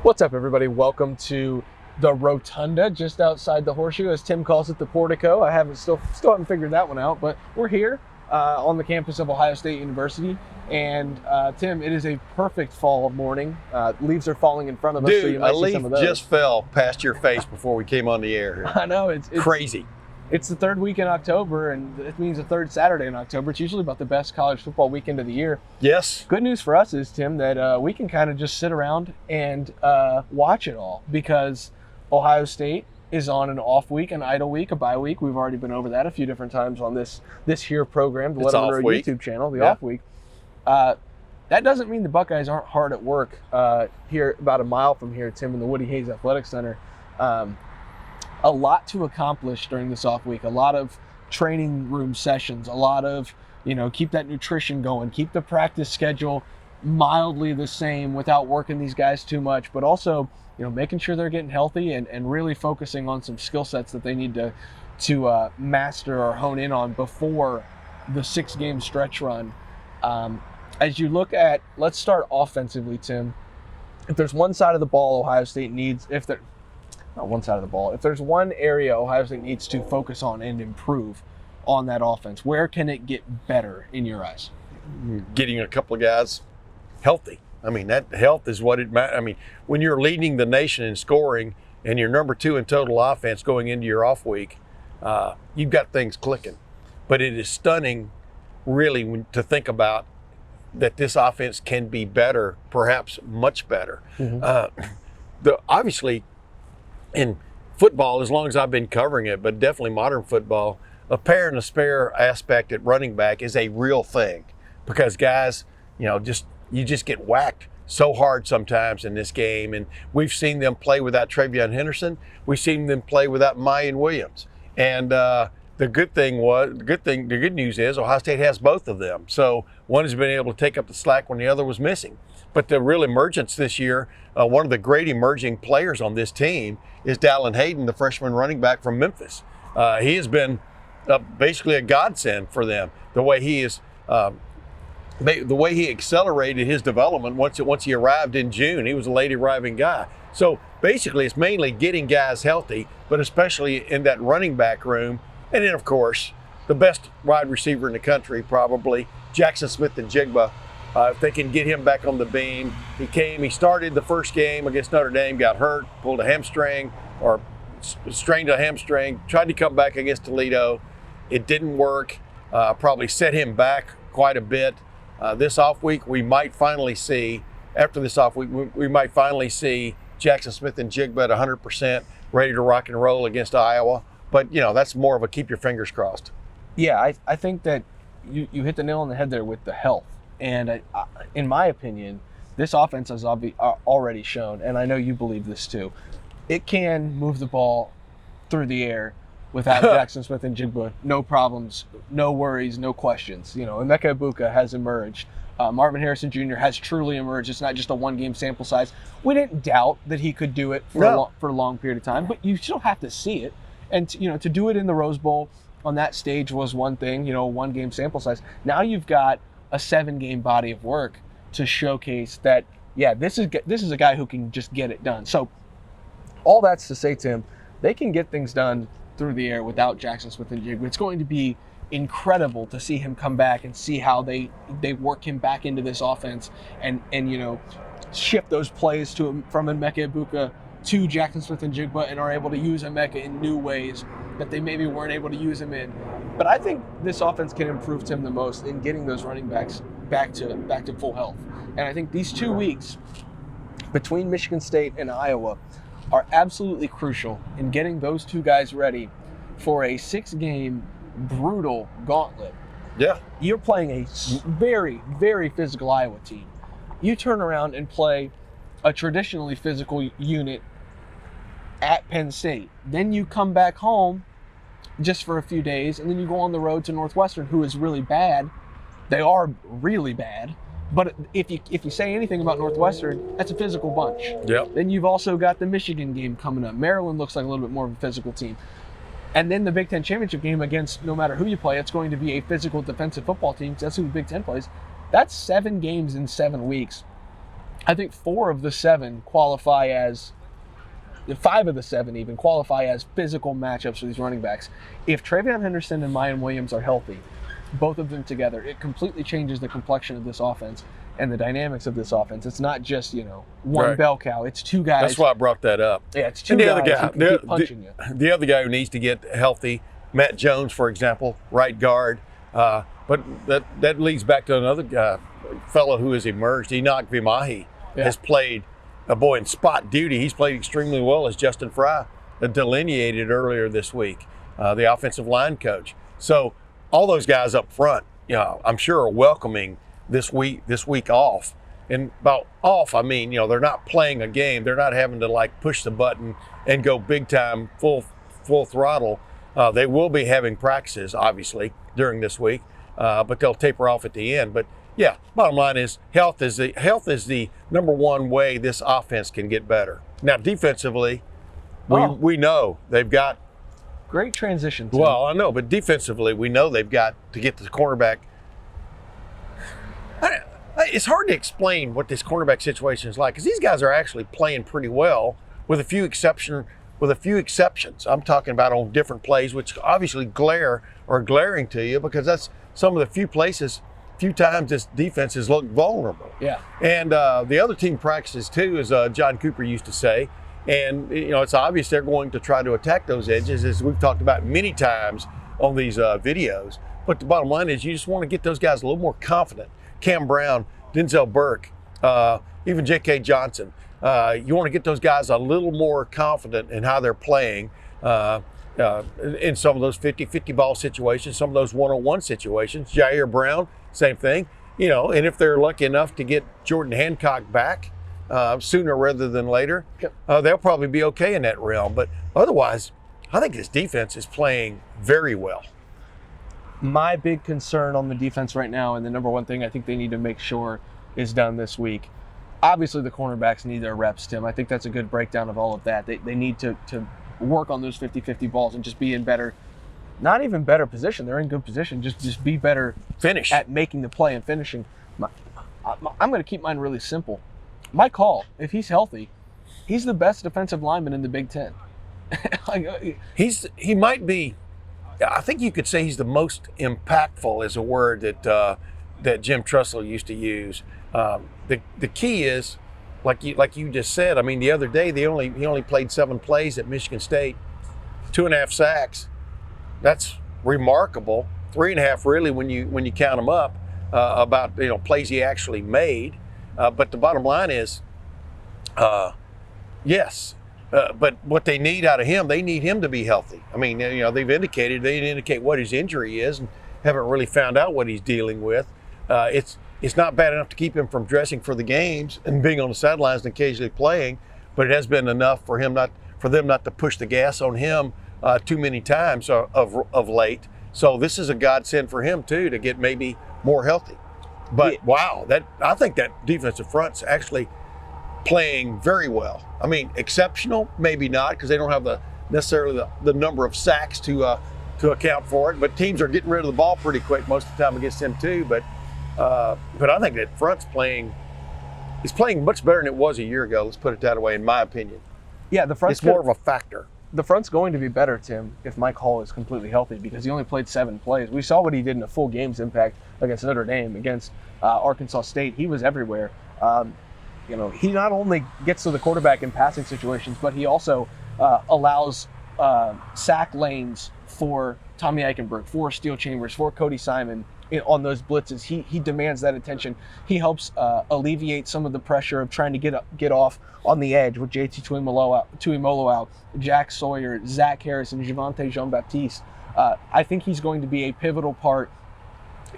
What's up, everybody? Welcome to the Rotunda, just outside the Horseshoe, as Tim calls it, the portico. I still haven't figured that one out, but we're here on the campus of Ohio State University. And Tim, it is a perfect fall morning. Leaves are falling in front of us, Dude, so you might a see leaf some of those. just fell past your face before we came on the air here. I know it's Crazy. It's the third week in October, and it means the third Saturday in October. It's usually about the best college football weekend of the year. Yes. Good news for us is, Tim, that we can kind of just sit around and watch it all, because Ohio State is on an off week, an idle week, a bye week. We've already been over that a few different times on this here program, the Lettermen Row YouTube channel, the off week. That doesn't mean the Buckeyes aren't hard at work here about a mile from here, Tim, in the Woody Hayes Athletic Center. A lot to accomplish during this off week, a lot of training room sessions, a lot of, keep that nutrition going, keep the practice schedule mildly the same without working these guys too much, but also, making sure they're getting healthy and really focusing on some skill sets that they need to master or hone in on before the 6-game stretch run. As you look at, let's start offensively, Tim. If there's one side of the ball Ohio State needs, if there's one area Ohio State needs to focus on and improve on that offense, where can it get better in your eyes? Getting a couple of guys healthy. I mean, that health is what it matters. I mean, when you're leading the nation in scoring and you're number 2 in total offense going into your off week, you've got things clicking. But it is stunning, really, to think about that this offense can be better, perhaps much better. Mm-hmm. Obviously, in football, as long as I've been covering it, but definitely modern football, a pair and a spare aspect at running back is a real thing, because guys, you just get whacked so hard sometimes in this game. And we've seen them play without Travion Henderson. We've seen them play without Mayan Williams. And the good news is Ohio State has both of them. So one has been able to take up the slack when the other was missing. But the real emergence this year, one of the great emerging players on this team is Dallin Hayden, the freshman running back from Memphis. He has been basically a godsend for them. The way he accelerated his development once he arrived in June. He was a late arriving guy. So basically, it's mainly getting guys healthy, but especially in that running back room. And then, of course, the best wide receiver in the country, probably, Jackson Smith-Njigba. If they can get him back on the beam. He started the first game against Notre Dame, got hurt, pulled a hamstring or strained a hamstring, tried to come back against Toledo. It didn't work, probably set him back quite a bit. This off week, we might finally see, after this off week, we might finally see Jackson Smith-Njigba at 100%, ready to rock and roll against Iowa. But, that's more of a keep your fingers crossed. Yeah, I think that you hit the nail on the head there with the health. And in my opinion, this offense has already shown, and I know you believe this too, it can move the ball through the air without Jackson Smith-Njigba. No problems, no worries, no questions. Emeka Egbuka has emerged. Marvin Harrison Jr. has truly emerged. It's not just a one-game sample size. We didn't doubt that he could do it for a long period of time, but you still have to see it. And to do it in the Rose Bowl on that stage was one thing, a one-game sample size. Now you've got a 7-game body of work to showcase that, this is a guy who can just get it done. So all that's to say, Tim, they can get things done through the air without Jackson Smith-Njigba. It's going to be incredible to see him come back and see how they work him back into this offense and shift those plays from Emeka Egbuka to Jackson Smith-Njigba, and are able to use Emeka in new ways that they maybe weren't able to use him in. But I think this offense can improve Tim the most in getting those running backs back to full health. And I think these 2 weeks between Michigan State and Iowa are absolutely crucial in getting those two guys ready for a 6-game brutal gauntlet. Yeah. You're playing a very, very physical Iowa team. You turn around and play a traditionally physical unit at Penn State. Then you come back home just for a few days, and then you go on the road to Northwestern, who is really bad. They are really bad. But if you say anything about Northwestern, that's a physical bunch. Yep. Then you've also got the Michigan game coming up. Maryland looks like a little bit more of a physical team. And then the Big Ten championship game against, no matter who you play, it's going to be a physical defensive football team. That's who the Big Ten plays. That's 7 games in 7 weeks. I think 4 of the 7 qualify as, 5 of the 7 even qualify as physical matchups for these running backs. If Travion Henderson and Mayan Williams are healthy, both of them together, it completely changes the complexion of this offense and the dynamics of this offense. It's not just, one Right. bell cow. It's 2 guys. That's why I brought that up. Yeah, it's 2 And the guys other guy, who can keep punching you. the other guy who needs to get healthy, Matt Jones, for example, right guard. But that leads back to another fellow who has emerged. Enoch Vimahi has played in spot duty. He's played extremely well, as Justin Fry delineated earlier this week, the offensive line coach. So all those guys up front, I'm sure are welcoming this week off. And about off, I mean, they're not playing a game. They're not having to push the button and go big time, full throttle. They will be having practices, obviously, during this week, but they'll taper off at the end. But yeah, bottom line is health is the number one way this offense can get better. Now, defensively, we know they've got great transition. Tim. Well, I know, but defensively, we know they've got to get the cornerback. It's hard to explain what this cornerback situation is like because these guys are actually playing pretty well, with a few exceptions. I'm talking about on different plays, which obviously glaring to you because that's some of the few times this defense has looked vulnerable. Yeah. And the other team practices too, as John Cooper used to say. And it's obvious they're going to try to attack those edges, as we've talked about many times on these videos. But the bottom line is you just want to get those guys a little more confident. Cam Brown, Denzel Burke, even J.K. Johnson. You want to get those guys a little more confident in how they're playing in some of those 50-50 ball situations, some of those one-on-one situations. Jair Brown, same thing. And if they're lucky enough to get Jordan Hancock back sooner rather than later, they'll probably be okay in that realm. But otherwise, I think this defense is playing very well. My big concern on the defense right now, and the number one thing I think they need to make sure is done this week, obviously the cornerbacks need their reps, Tim. I think that's a good breakdown of all of that. They need to work on those 50-50 balls and just be in better, not even better position. They're in good position. Just be better at making the play and finishing. I'm going to keep mine really simple. Mike Hall, if he's healthy, he's the best defensive lineman in the Big Ten. He might be. I think you could say he's the most impactful, is a word that Jim Tressel used to use. The key is, like you just said. I mean, the other day he only played 7 plays at Michigan State, 2.5 sacks. That's remarkable. 3.5 really when you count them up about plays he actually made. But the bottom line is, yes. But what they need out of him, they need him to be healthy. I mean, they've indicated, they didn't indicate what his injury is and haven't really found out what he's dealing with. It's not bad enough to keep him from dressing for the games and being on the sidelines and occasionally playing, but it has been enough for them not to push the gas on him too many times of late. So this is a godsend for him too, to get maybe more healthy. But wow, I think that defensive front's actually playing very well. I mean, exceptional, maybe not, because they don't have necessarily the number of sacks to account for it. But teams are getting rid of the ball pretty quick most of the time against them too. But I think that front's playing much better than it was a year ago. Let's put it that way, in my opinion. Yeah, the front's it's more of a factor. The front's going to be better, Tim, if Mike Hall is completely healthy, because he only played 7 plays. We saw what he did in a full game's impact against Notre Dame, against Arkansas State. He was everywhere. He not only gets to the quarterback in passing situations, but he also allows sack lanes for Tommy Eichenberg, for Steel Chambers, for Cody Simon on those blitzes. He demands that attention. He helps alleviate some of the pressure of trying to get off on the edge with JT Tuimoloau out, Jack Sawyer, Zach Harris, and Javonte Jean-Baptiste. I think he's going to be a pivotal part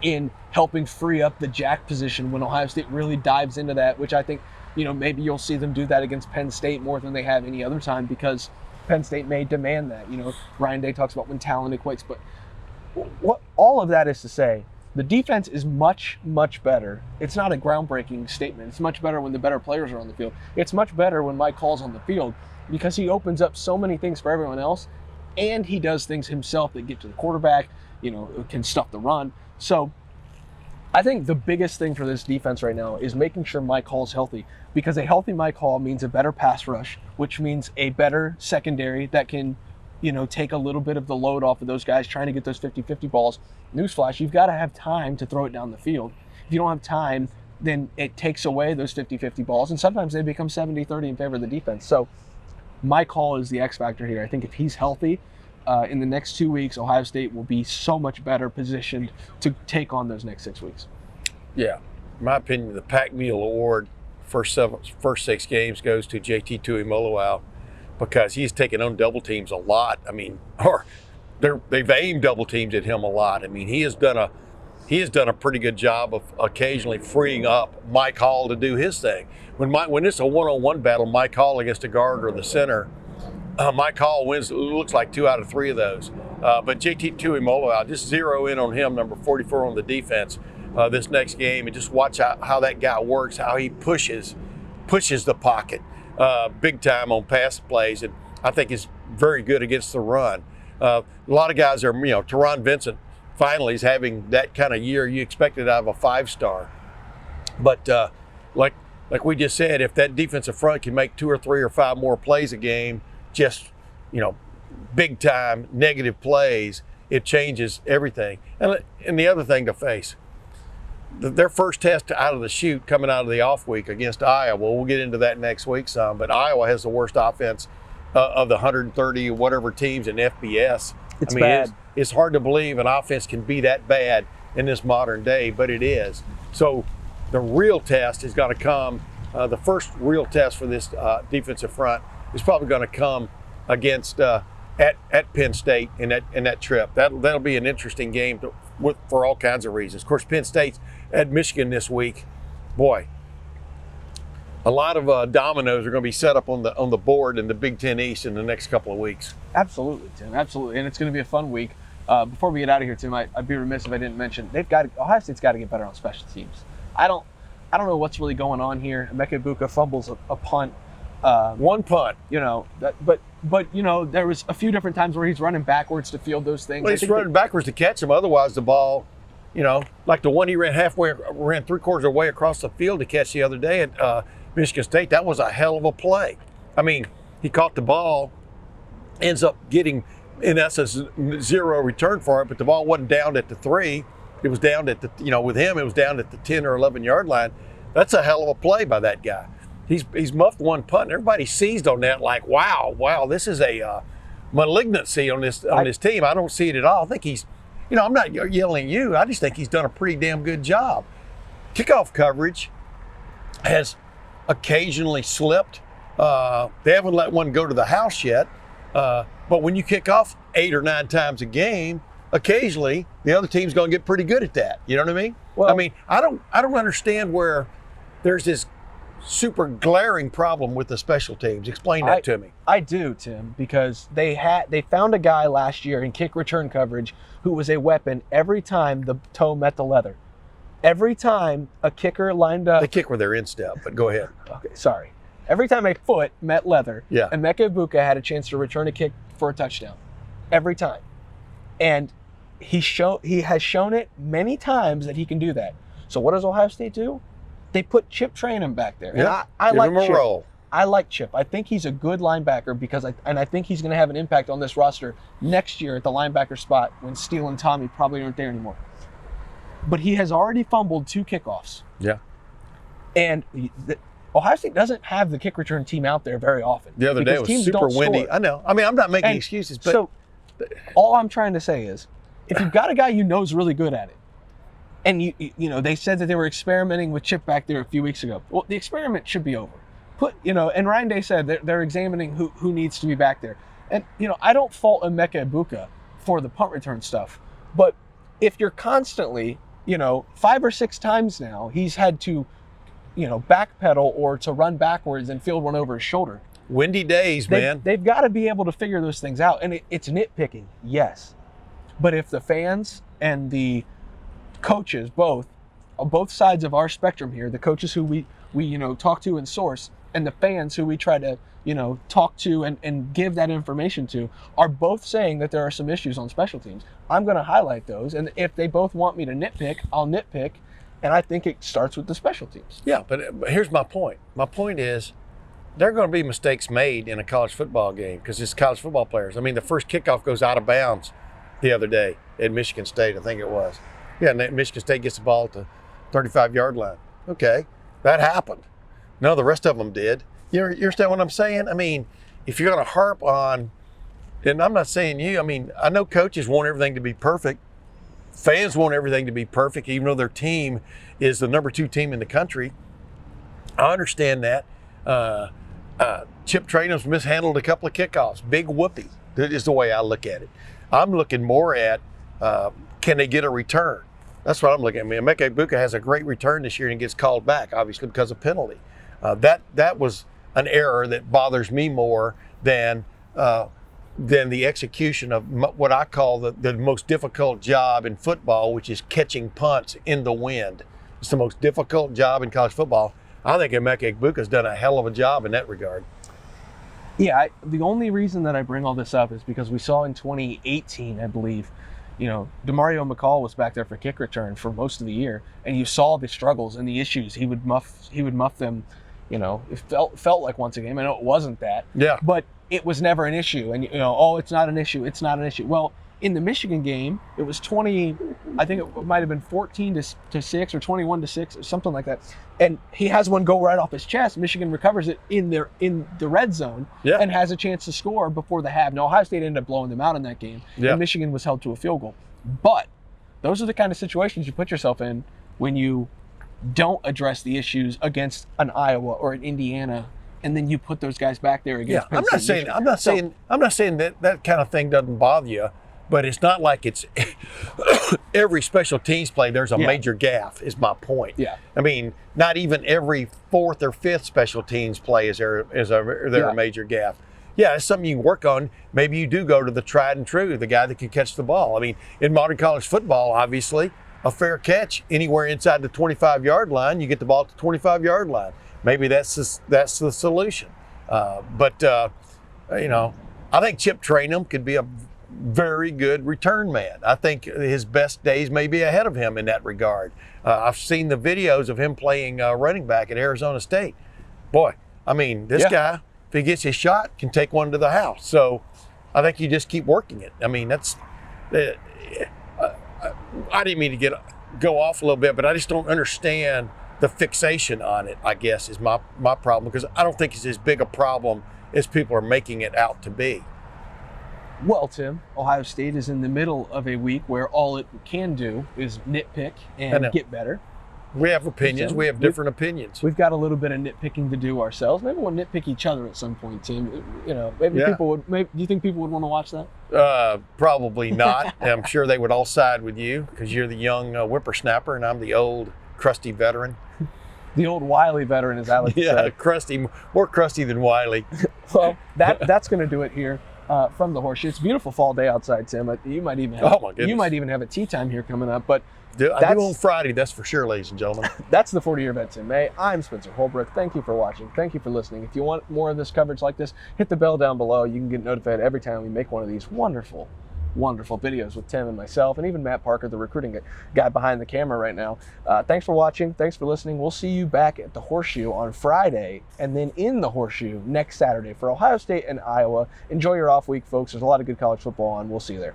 in helping free up the jack position when Ohio State really dives into that, which I think, maybe you'll see them do that against Penn State more than they have any other time, because Penn State may demand that. Ryan Day talks about when talent equates, but what all of that is to say, the defense is much, much better. It's not a groundbreaking statement. It's much better when the better players are on the field. It's much better when Mike Hall's on the field, because he opens up so many things for everyone else, and he does things himself that get to the quarterback, can stuff the run. So I think the biggest thing for this defense right now is making sure Mike Hall's healthy, because a healthy Mike Hall means a better pass rush, which means a better secondary that can, take a little bit of the load off of those guys trying to get those 50-50 balls. Newsflash, you've got to have time to throw it down the field. If you don't have time, then it takes away those 50-50 balls, and sometimes they become 70-30 in favor of the defense. So Mike Hall is the X factor here. I think if he's healthy, in the next 2 weeks, Ohio State will be so much better positioned to take on those next 6 weeks. Yeah, in my opinion, the Pac Meal Award first 6 games goes to JT Tuimoloau, because he's taken on double teams a lot. I mean, or they've aimed double teams at him a lot. I mean, he has done a pretty good job of occasionally freeing up Mike Hall to do his thing. When it's a one-on-one battle, Mike Hall against a guard or the center, Mike Hall wins, it looks like 2 out of 3 of those. But JT Tuimoloau, just zero in on him, number 44 on the defense, this next game, and just watch how that guy works, how he pushes the pocket big time on pass plays, and I think is very good against the run. A lot of guys are, Teron Vincent finally is having that kind of year you expected out of a 5-star. But like we just said, if that defensive front can make 2 or 3 or 5 more plays a game, just, big time negative plays, it changes everything. And the other thing to face, their first test out of the chute coming out of the off week against Iowa, we'll get into that next week some, but Iowa has the worst offense of the 130 or whatever teams in FBS. It's bad. It's hard to believe an offense can be that bad in this modern day, but it is. So the real test is going to come, the first real test for this defensive front is probably going to come against at Penn State in that trip. That'll be an interesting game for all kinds of reasons. Of course, Penn State's at Michigan this week. Boy, a lot of dominoes are going to be set up on the board in the Big Ten East in the next couple of weeks. Absolutely, Tim. Absolutely, and it's going to be a fun week. Before we get out of here, Tim, I'd be remiss if I didn't mention Ohio State's got to get better on special teams. I don't know what's really going on here. Emeka Egbuka fumbles a punt. One punt, but there was a few different times where he's running backwards to field those things. Well, he's running backwards to catch him. Otherwise, the ball, like the one he ran 3/4 of the way across the field to catch the other day at Michigan State. That was a hell of a play. I mean, he caught the ball, ends up getting, in essence, 0 return for it, but the ball wasn't down at the 3. It was down at the, with him, it was down at the 10 or 11 yard line. That's a hell of a play by that guy. He's muffed one punt, and everybody seized on that like, wow, this is a malignancy on this team. I don't see it at all. I think he's, I'm not yelling at you. I just think he's done a pretty damn good job. Kickoff coverage has occasionally slipped. They haven't let one go to the house yet. But when you kick off 8 or 9 times a game, occasionally the other team's going to get pretty good at that. You know what I mean? Well, I mean, I don't understand where there's this super glaring problem with the special teams. Explain that to me. I do, Tim, because they found a guy last year in kick return coverage who was a weapon every time the toe met the leather. Every time a kicker lined up. They kick with their instep, but go ahead. Okay, sorry. Every time a foot met leather, yeah, Emeka Egbuka had a chance to return a kick for a touchdown. Every time. And he has shown it many times that he can do that. So what does Ohio State do? They put Chip Trayanum back there. Yeah, I give like him a Chip. roll. I like Chip. I think he's a good linebacker because I think he's going to have an impact on this roster next year at the linebacker spot when Steele and Tommy probably aren't there anymore. But he has already fumbled 2 kickoffs. Yeah. And Ohio State doesn't have the kick return team out there very often. The other day it was super windy. I know. I mean, I'm not making excuses, but so all I'm trying to say is, if you've got a guy you know is really good at it, and they said that they were experimenting with Chip back there a few weeks ago. Well, the experiment should be over. And Ryan Day said they're examining who needs to be back there. And I don't fault Emeka Egbuka for the punt return stuff, but if you're constantly, 5 or 6 times now, he's had to, backpedal or to run backwards and field one over his shoulder. Windy days, man. They've got to be able to figure those things out. And it's nitpicking, yes. But if the fans and the coaches, both sides of our spectrum here, the coaches who we talk to and source, and the fans who we try to, talk to and give that information to, are both saying that there are some issues on special teams, I'm going to highlight those. And if they both want me to nitpick, I'll nitpick. And I think it starts with the special teams. Yeah, but here's my point. My point is there are going to be mistakes made in a college football game because it's college football players. I mean, the first kickoff goes out of bounds the other day at Michigan State, I think it was. Yeah, and Michigan State gets the ball at the 35-yard line. Okay, that happened. No, the rest of them did. You understand what I'm saying? I mean, if you're going to harp on, and I'm not saying you, I mean, I know coaches want everything to be perfect. Fans want everything to be perfect, even though their team is the number 2 team in the country. I understand that. Chip Trayanum's mishandled a couple of kickoffs. Big whoopee. That is the way I look at it. I'm looking more at can they get a return? That's what I'm looking at. I mean, Emeka Egbuka has a great return this year and gets called back, obviously, because of penalty. That was an error that bothers me more than the execution of what I call the most difficult job in football, which is catching punts in the wind. It's the most difficult job in college football. I think Emeka Egbuka's done a hell of a job in that regard. Yeah, the only reason that I bring all this up is because we saw in 2018, I believe, DeMario McCall was back there for kick return for most of the year, and you saw the struggles and the issues. He would muff them. It felt like once a game. I know it wasn't that. Yeah. But it was never an issue. And it's not an issue. It's not an issue. Well, in the Michigan game, it was 20. I think it might have been 14-6 or 21-6 or something like that. And he has one go right off his chest. Michigan recovers it in the red zone and has a chance to score before the half. Now, Ohio State ended up blowing them out in that game, and Michigan was held to a field goal. But those are the kind of situations you put yourself in when you don't address the issues against an Iowa or an Indiana, and then you put those guys back there against. Yeah, I'm not saying that kind of thing doesn't bother you. But it's not like it's every special teams play, there's a major gaffe, is my point. Yeah. I mean, not even every 4th or 5th special teams play is there a major gaffe. Yeah, it's something you can work on. Maybe you do go to the tried and true, the guy that can catch the ball. I mean, in modern college football, obviously, a fair catch anywhere inside the 25-yard line, you get the ball at the 25-yard line. Maybe that's the solution. I think Chip Trayanum could be a very good return man. I think his best days may be ahead of him in that regard. I've seen the videos of him playing running back at Arizona State. Boy, I mean, this guy, if he gets his shot, can take one to the house. So I think you just keep working it. I mean, that's I didn't mean to go off a little bit, but I just don't understand the fixation on it, I guess, is my problem, because I don't think it's as big a problem as people are making it out to be. Well, Tim, Ohio State is in the middle of a week where all it can do is nitpick and get better. We have opinions. We have different opinions. We've got a little bit of nitpicking to do ourselves. Maybe we'll nitpick each other at some point, Tim. Maybe people would. Do you think people would want to watch that? Probably not. I'm sure they would all side with you because you're the young whippersnapper and I'm the old, crusty veteran. The old wily veteran, as I like to say. Yeah, crusty, more crusty than wily. Well, that's going to do it here. From the Horseshoe. It's a beautiful fall day outside, Tim. You might even have a tea time here coming up. But I do on Friday, that's for sure, ladies and gentlemen. That's the 40-year vet Tim May. I'm Spencer Holbrook. Thank you for watching. Thank you for listening. If you want more of this coverage like this, hit the bell down below. You can get notified every time we make one of these wonderful videos with Tim and myself, and even Matt Parker, the recruiting guy behind the camera right now. Thanks for watching. Thanks for listening. We'll see you back at the Horseshoe on Friday, and then in the Horseshoe next Saturday for Ohio State and Iowa. Enjoy your off week, folks. There's a lot of good college football on. We'll see you there.